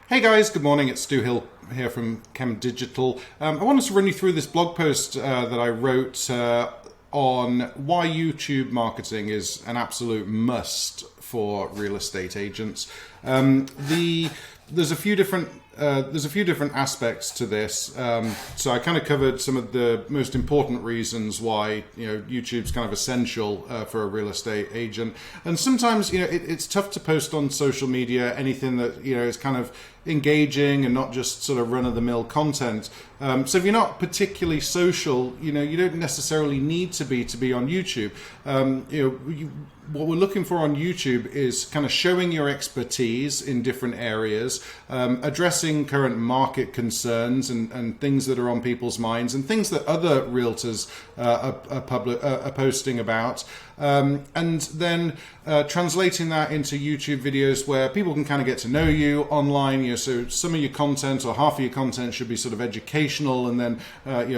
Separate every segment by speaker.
Speaker 1: Hey guys, good morning. It's Stu Hill here from CHEM.digital. I wanted to run you through this blog post that I wrote on why YouTube marketing is an absolute must for real estate agents. There's a few different aspects to this. So I kind of covered some of the most important reasons why YouTube's kind of essential for a real estate agent. And sometimes it's tough to post on social media anything that is kind of engaging and not just sort of run-of-the-mill content. So if you're not particularly social, you don't necessarily need to be on YouTube. What we're looking for on YouTube is kind of showing your expertise in different areas, addressing current market concerns and things that are on people's minds and things that other realtors are posting about, and then translating that into YouTube videos where people can kind of get to know you online. So some of your content or half of your content should be sort of educational, and then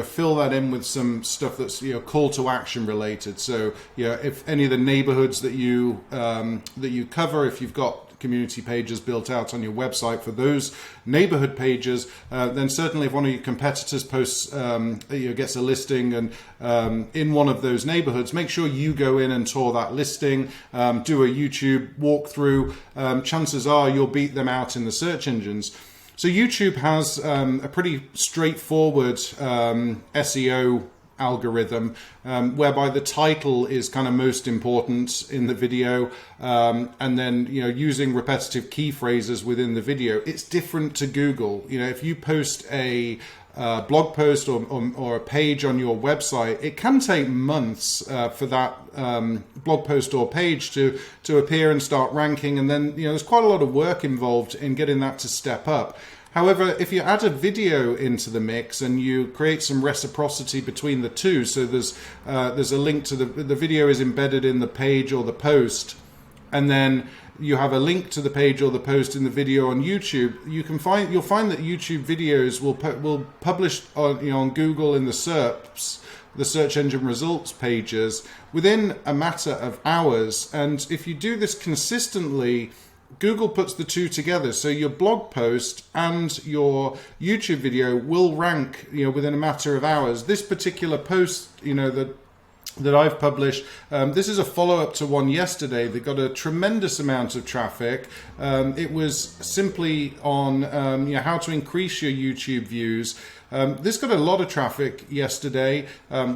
Speaker 1: fill that in with some stuff that's call to action related. So if any of the neighborhoods that you cover, if you've got community pages built out on your website for those neighborhood pages, then certainly if one of your competitors posts gets a listing and in one of those neighborhoods, make sure you go in and tour that listing, do a YouTube walkthrough. Chances are you'll beat them out in the search engines. So YouTube has a pretty straightforward SEO algorithm, whereby the title is kind of most important in the video, and then using repetitive key phrases within the video. It's different to Google. If you post a blog post or a page on your website, it can take months for that blog post or page to appear and start ranking, and then there's quite a lot of work involved in getting that to step up. However, if you add a video into the mix and you create some reciprocity between the two, so there's a link to the video is embedded in the page or the post, and then you have a link to the page or the post in the video on YouTube, you'll find that YouTube videos will publish on Google in the SERPs, the search engine results pages, within a matter of hours. And if you do this consistently, Google puts the two together, so your blog post and your YouTube video will rank, within a matter of hours. This particular post, that I've published, this is a follow-up to one yesterday that got a tremendous amount of traffic. It was simply on how to increase your YouTube views. This got a lot of traffic yesterday.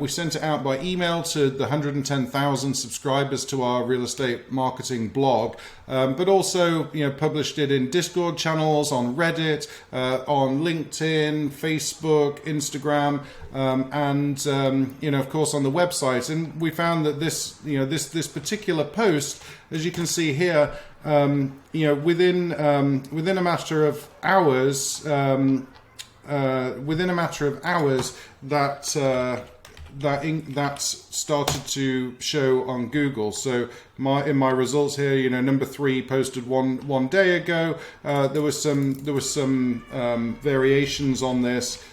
Speaker 1: We sent it out by email to the 110,000 subscribers to our real estate marketing blog, but also published it in Discord channels, on Reddit, on LinkedIn, Facebook, Instagram, and of course on the website. And we found that this particular post, as you can see here, within a matter of hours. That started to show on Google. So in my results here, number 3 posted one day ago. There was some variations on this.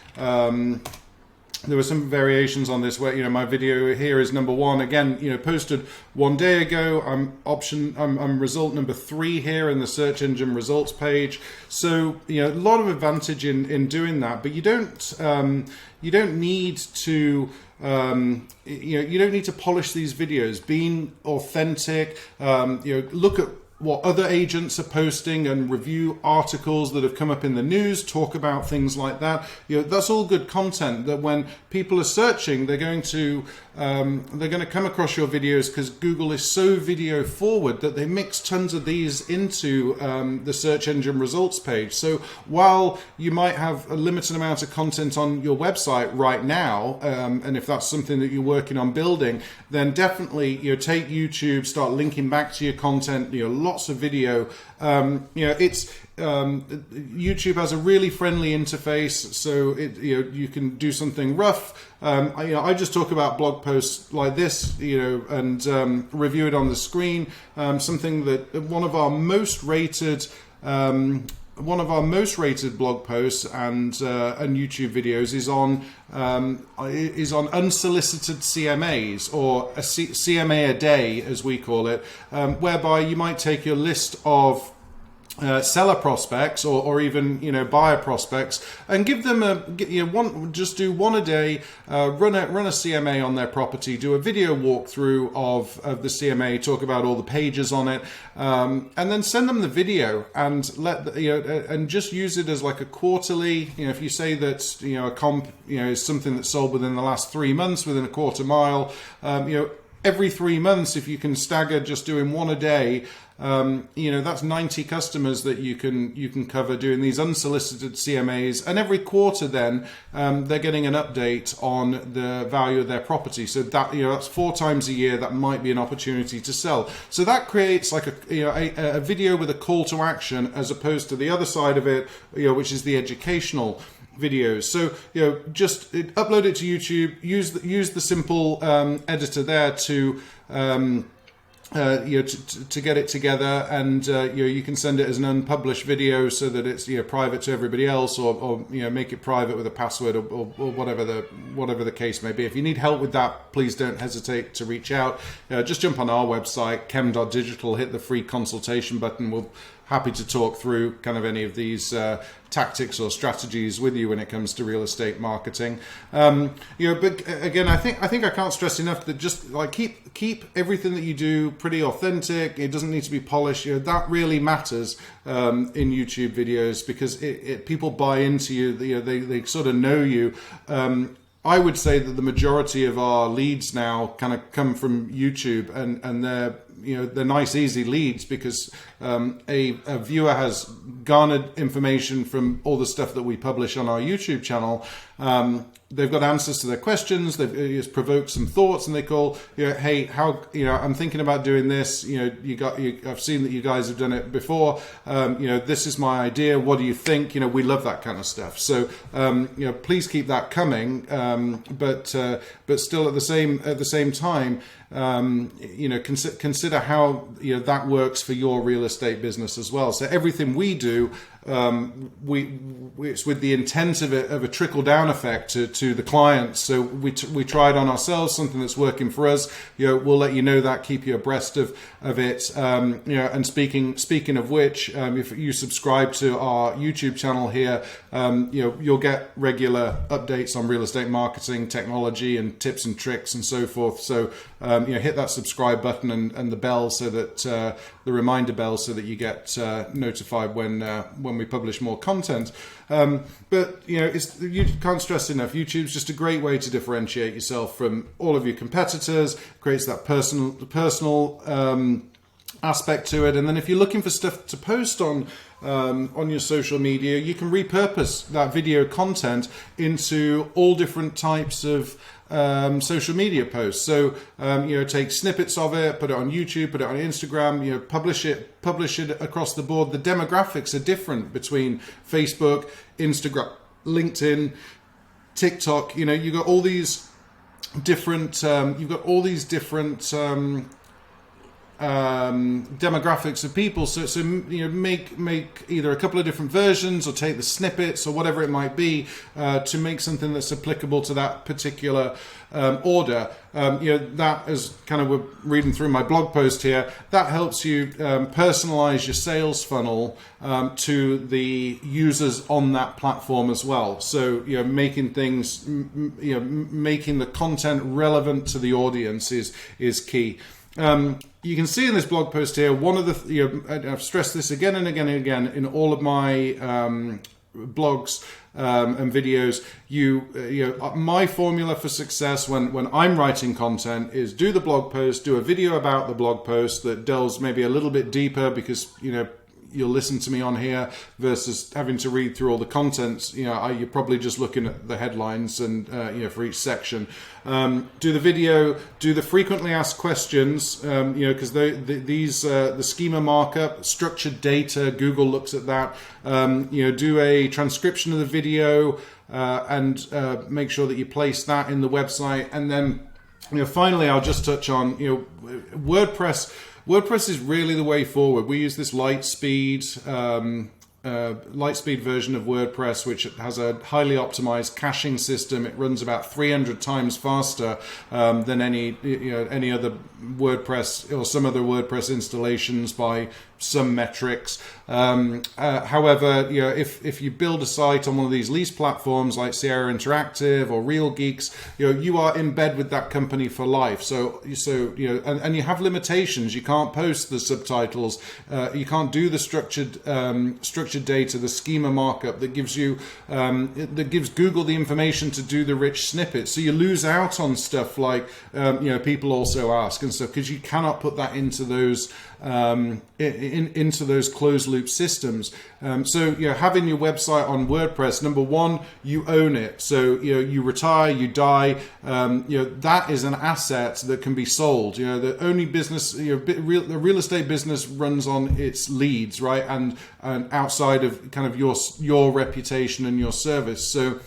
Speaker 1: There were some variations on this where my video here is number 1 again, posted one day ago. I'm result number 3 here in the search engine results page. So a lot of advantage in doing that, but you don't need to polish these videos. Being authentic, look at what other agents are posting and review articles that have come up in the news, talk about things like that. That's all good content that when people are searching, they're going to come across your videos, because Google is so video forward that they mix tons of these into the search engine results page. So while you might have a limited amount of content on your website right now, and if that's something that you're working on building, then definitely take YouTube, start linking back to your content, lots of video. YouTube has a really friendly interface, so you can do something rough. I just talk about blog posts like this, and review it on the screen. Something that one of our most rated blog posts and YouTube videos is on unsolicited CMAs, or a CMA a day, as we call it, whereby you might take your list of seller prospects or even buyer prospects, and give them just do one a day, run a CMA on their property, do a video walkthrough of the CMA, talk about all the pages on it, and then send them the video and and just use it as like a quarterly. If you say that a comp is something that's sold within the last 3 months, within a quarter mile, every 3 months, if you can stagger just doing one a day, that's 90 customers that you can cover doing these unsolicited CMAs, and every quarter then they're getting an update on the value of their property. So that that's 4 times a year. That might be an opportunity to sell. So that creates like a video with a call to action, as opposed to the other side of it, which is the educational videos. So just upload it to YouTube. Use the simple editor there to to get it together, and you can send it as an unpublished video so that it's private to everybody else, or make it private with a password, or whatever the case may be. If you need help with that, please don't hesitate to reach out. Just jump on our website, CHEM.digital, hit the free consultation button. We'll happy to talk through kind of any of these tactics or strategies with you when it comes to real estate marketing. But again, I think I can't stress enough that just like keep everything that you do pretty authentic. It doesn't need to be polished. That really matters in YouTube videos, because people buy into you. They sort of know you. I would say that the majority of our leads now kind of come from YouTube, and they're nice, easy leads, because a viewer has garnered information from all the stuff that we publish on our YouTube channel. They've got answers to their questions. It's provoked some thoughts, and they call, hey, how, I'm thinking about doing this. I've seen that you guys have done it before. This is my idea. What do you think? We love that kind of stuff. So, please keep that coming. But still at the same time, consider how that works for your real estate business as well. So everything we do, it's with the intent of a trickle down effect to the clients. So we try it on ourselves, something that's working for us. We'll let you know that, keep you abreast of it. And speaking of which, if you subscribe to our YouTube channel here, you'll get regular updates on real estate marketing, technology, and tips and tricks and so forth. So hit that subscribe button and the bell, so that the reminder bell, so that you get notified when we publish more content. But you can't stress enough, YouTube's just a great way to differentiate yourself from all of your competitors. Creates that personal aspect to it. And then if you're looking for stuff to post on your social media, you can repurpose that video content into all different types of social media posts. So take snippets of it, put it on YouTube, put it on Instagram, publish it across the board. The demographics are different between Facebook, Instagram, LinkedIn, TikTok. You've got all these different demographics of people. So make either a couple of different versions, or take the snippets or whatever it might be, to make something that's applicable to that particular order. That is kind of, we're reading through my blog post here, that helps you personalize your sales funnel to the users on that platform as well. So making things, making the content relevant to the audience is key. You can see in this blog post here, one of the, I've stressed this again and again and again in all of my blogs and videos. My formula for success when I'm writing content is do the blog post, do a video about the blog post that delves maybe a little bit deeper, because you'll listen to me on here versus having to read through all the contents. You're probably just looking at the headlines and for each section. Do the video, do the frequently asked questions, because the schema markup, structured data, Google looks at that. Do a transcription of the video and make sure that you place that in the website. And then finally, I'll just touch on WordPress. WordPress is really the way forward. We use this light speed version of WordPress, which has a highly optimized caching system. It runs about 300 times faster than any other WordPress or some other WordPress installations by some metrics. However, if you build a site on one of these lease platforms like Sierra Interactive or Real Geeks, you are in bed with that company for life. So and you have limitations. You can't post the subtitles. You can't do the structured data, the schema markup that gives you that gives Google the information to do the rich snippets. So you lose out on stuff like people also ask and stuff, because you cannot put that into those into those closed loop systems. So having your website on WordPress, number one, you own it. So you retire, you die, that is an asset that can be sold. The only business, the real estate business runs on its leads, right, and outside of kind of your reputation and your service. So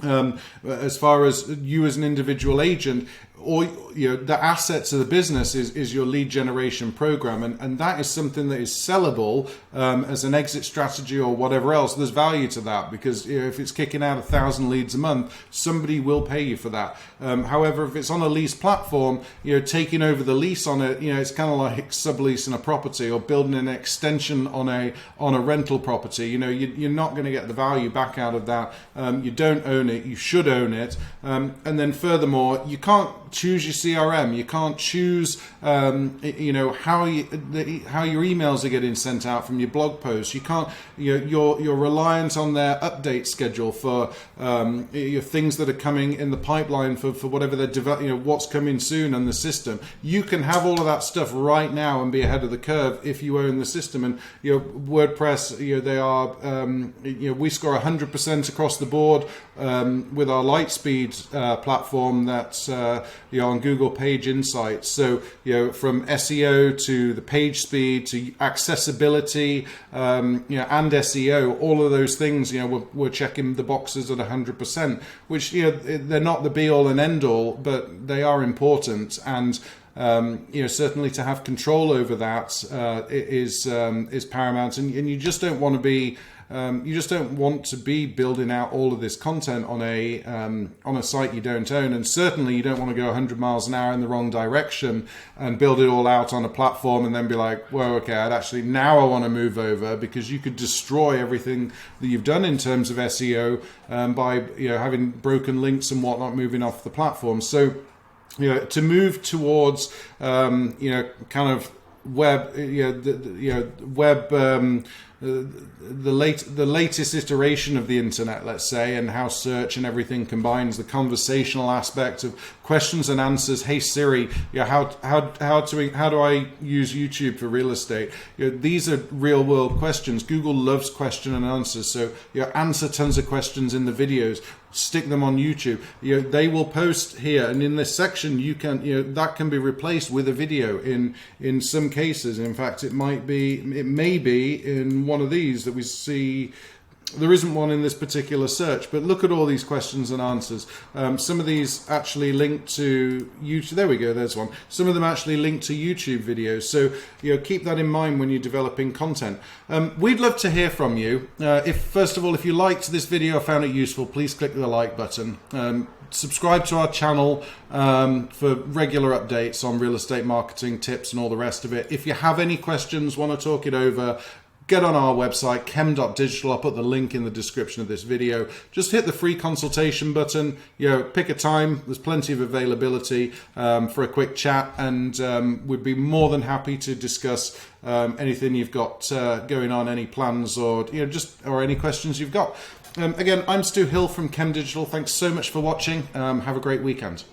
Speaker 1: as far as you as an individual agent, or the assets of the business is your lead generation program, and that is something that is sellable as an exit strategy or whatever else. There's value to that, because if it's kicking out 1,000 leads a month, somebody will pay you for that. However, if it's on a lease platform, taking over the lease on it, it's kind of like subleasing a property or building an extension on a rental property. You're not going to get the value back out of that. You don't own it. You should own it. And then furthermore, you can't choose your CRM. You can't choose, how your emails are getting sent out from your blog posts. You can't. You're reliant on their update schedule for your things that are coming in the pipeline for whatever they're developing. What's coming soon on the system. You can have all of that stuff right now and be ahead of the curve if you own the system. And WordPress, they are. We score 100% across the board with our Lightspeed platform that's on Google Page Insights. So from SEO to the page speed to accessibility, and SEO, all of those things, we're checking the boxes at 100%, which they're not the be all and end all, but they are important. And certainly to have control over that is paramount, and you just don't want to be. You just don't want to be building out all of this content on a site you don't own, and certainly you don't want to go 100 miles an hour in the wrong direction and build it all out on a platform and then be like, well, okay, now I want to move over, because you could destroy everything that you've done in terms of SEO by having broken links and whatnot moving off the platform. So to move towards kind of web, web. The latest iteration of the internet, let's say, and how search and everything combines the conversational aspect of questions and answers. Hey Siri, how do I use YouTube for real estate? These are real world questions. Google loves question and answers, so answer tons of questions in the videos. Stick them on YouTube. They will post here, and in this section you can that can be replaced with a video in some cases. In fact, it may be in one of these that we see. There isn't one in this particular search, but look at all these questions and answers. Some of these actually link to YouTube. There we go, there's one. Some of them actually link to YouTube videos. So keep that in mind when you're developing content. We'd love to hear from you. First of all, if you liked this video or found it useful, please click the like button. Subscribe to our channel for regular updates on real estate marketing tips and all the rest of it. If you have any questions, want to talk it over, get on our website, CHEM.digital. I'll put the link in the description of this video. Just hit the free consultation button. Pick a time. There's plenty of availability for a quick chat, and we'd be more than happy to discuss anything you've got going on, any plans, or or any questions you've got. Again, I'm Stu Hill from CHEM.digital. Thanks so much for watching. Have a great weekend.